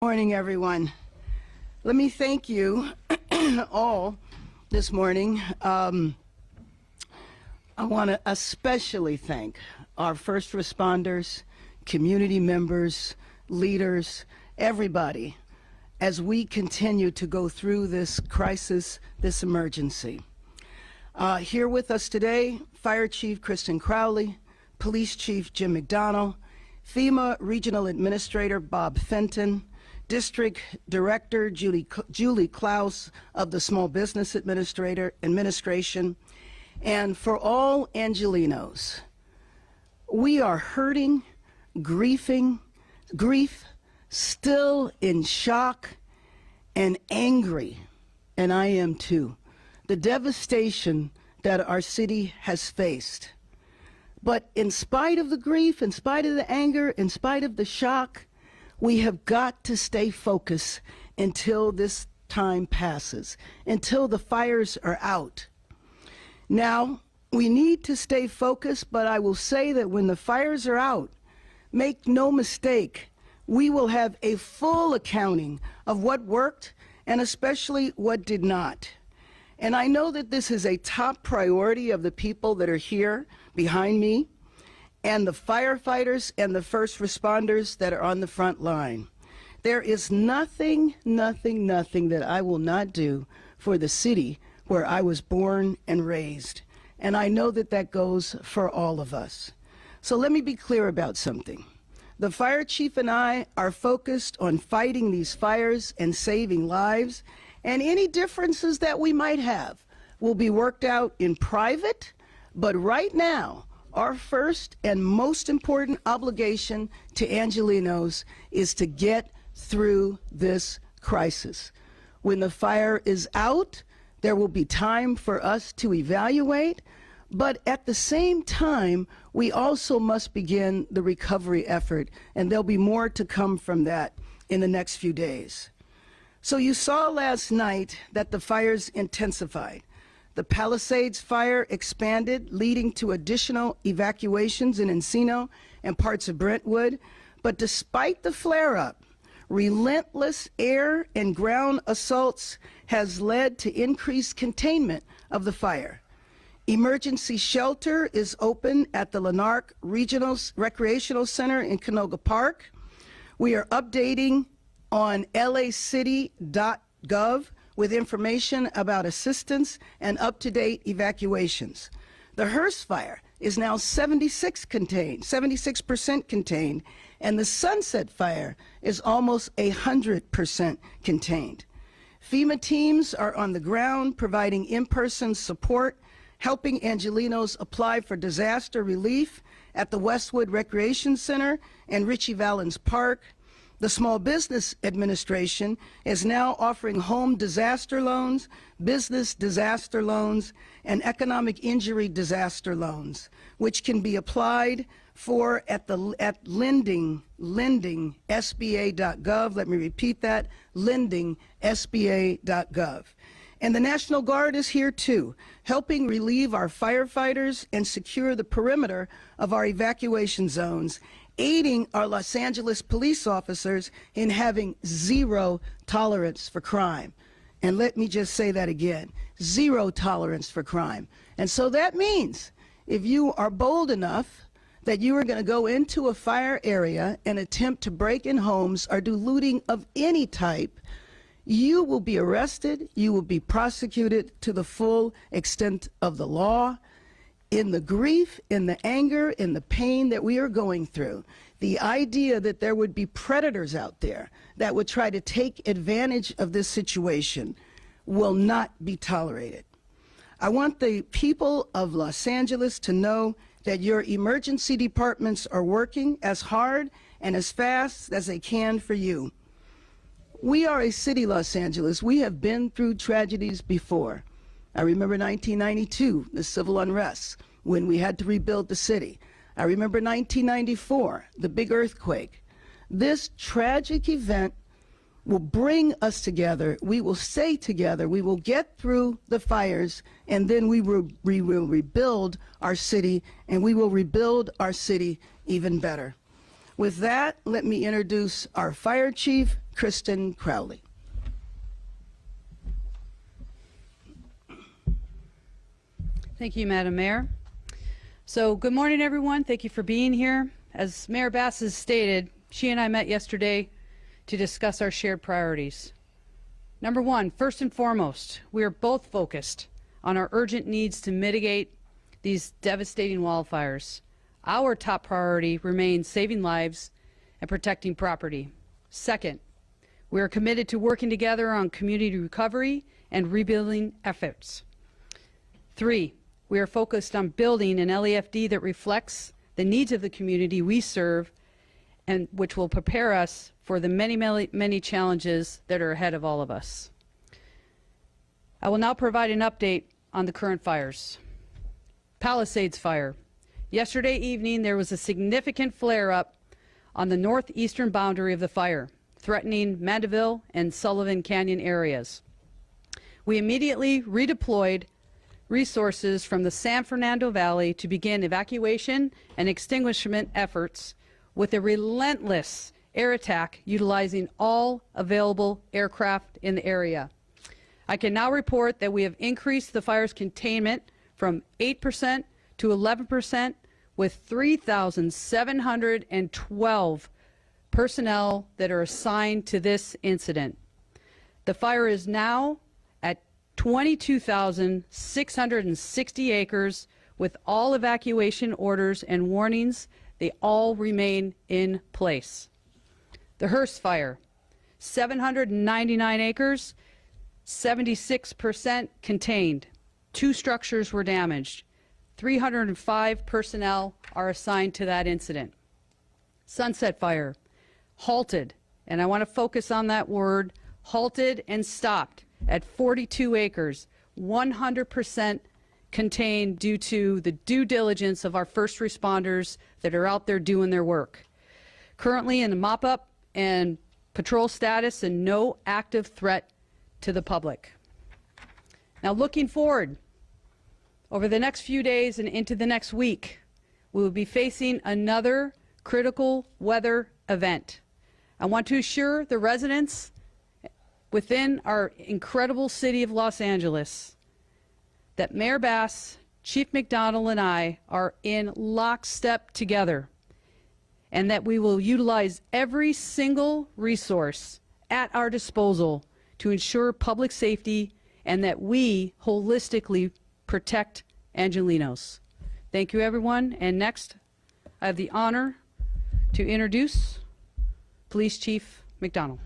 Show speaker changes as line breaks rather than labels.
Morning, everyone. Let me thank you all this morning. I want to especially thank our first responders, community members, leaders, everybody, as we continue to go through this crisis, this emergency. Here with us today, Fire Chief Kristin Crowley, Police Chief Jim McDonnell, FEMA Regional Administrator Bob Fenton, District Director Julie Klaus of the Small Business Administration, and for all Angelenos, we are hurting, grief, still in shock and angry, and I am too, the devastation that our city has faced. But in spite of the grief, in spite of the anger, in spite of the shock, we have got to stay focused until this time passes, until the fires are out. Now, we need to stay focused, but I will say that when the fires are out, make no mistake, we will have a full accounting of what worked and especially what did not. And I know that this is a top priority of the people that are here behind me, and the firefighters and the first responders that are on the front line. There is nothing that I will not do for the city where I was born and raised. And I know that that goes for all of us. So let me be clear about something. The fire chief and I are focused on fighting these fires and saving lives, and any differences that we might have will be worked out in private, but right now, our first and most important obligation to Angelenos is to get through this crisis. When the fire is out, there will be time for us to evaluate, but at the same time, we also must begin the recovery effort, and there'll be more to come from that in the next few days. So you saw last night that the fires intensified. The Palisades fire expanded, leading to additional evacuations in Encino and parts of Brentwood. But despite the flare-up, relentless air and ground assaults has led to increased containment of the fire. Emergency shelter is open at the Lanark Regional Recreational Center in Canoga Park. We are updating on lacity.gov with information about assistance and up-to-date evacuations. The Hearst fire is now 76% contained, and the Sunset fire is almost 100% contained. FEMA teams are on the ground providing in-person support, helping Angelenos apply for disaster relief at the Westwood Recreation Center and Ritchie Valens Park. The Small Business Administration is now offering home disaster loans, business disaster loans, and economic injury disaster loans, which can be applied for at lending.sba.gov. Let me repeat that, lending.sba.gov. And the National Guard is here too, helping relieve our firefighters and secure the perimeter of our evacuation zones, aiding our Los Angeles police officers in having zero tolerance for crime. And let me just say that again, zero tolerance for crime. And so that means if you are bold enough that you are going to go into a fire area and attempt to break in homes or do looting of any type, you will be arrested, you will be prosecuted to the full extent of the law. In the grief, in the anger, in the pain that we are going through, the idea that there would be predators out there that would try to take advantage of this situation will not be tolerated. I want the people of Los Angeles to know that your emergency departments are working as hard and as fast as they can for you. We are a city, Los Angeles. We have been through tragedies before. I remember 1992, the civil unrest, when we had to rebuild the city. I remember 1994, the big earthquake. This tragic event will bring us together. We will stay together. We will get through the fires, and then we will rebuild our city, and we will rebuild our city even better. With that, let me introduce our Fire Chief, Kristin Crowley.
Thank you, Madam Mayor. So good morning, everyone. Thank you for being here. As Mayor Bass has stated, she and I met yesterday to discuss our shared priorities. Number one, first and foremost, we are both focused on our urgent needs to mitigate these devastating wildfires. Our top priority remains saving lives and protecting property. Second, we are committed to working together on community recovery and rebuilding efforts. Three, we are focused on building an LAFD that reflects the needs of the community we serve and which will prepare us for the many challenges that are ahead of all of us. I will now provide an update on the current fires. Palisades Fire. Yesterday evening, there was a significant flare-up on the northeastern boundary of the fire, threatening Mandeville and Sullivan Canyon areas. We immediately redeployed resources from the San Fernando Valley to begin evacuation and extinguishment efforts with a relentless air attack utilizing all available aircraft in the area. I can now report that we have increased the fire's containment from 8% to 11% with 3,712 personnel that are assigned to this incident. The fire is now at 22,660 acres with all evacuation orders and warnings. They all remain in place. The Hearst Fire, 799 acres, 76% contained. 2 structures were damaged. 305 personnel are assigned to that incident. Sunset Fire, halted, and I want to focus on that word, halted and stopped at 42 acres, 100% contained due to the due diligence of our first responders that are out there doing their work. Currently in the mop-up and patrol status and no active threat to the public. Now looking forward, over the next few days and into the next week, we will be facing another critical weather event. I want to assure the residents within our incredible city of Los Angeles that Mayor Bass, Chief McDonald, and I are in lockstep together, and that we will utilize every single resource at our disposal to ensure public safety and that we holistically protect Angelenos. Thank you, everyone. And next, I have the honor to introduce Police Chief McDonald.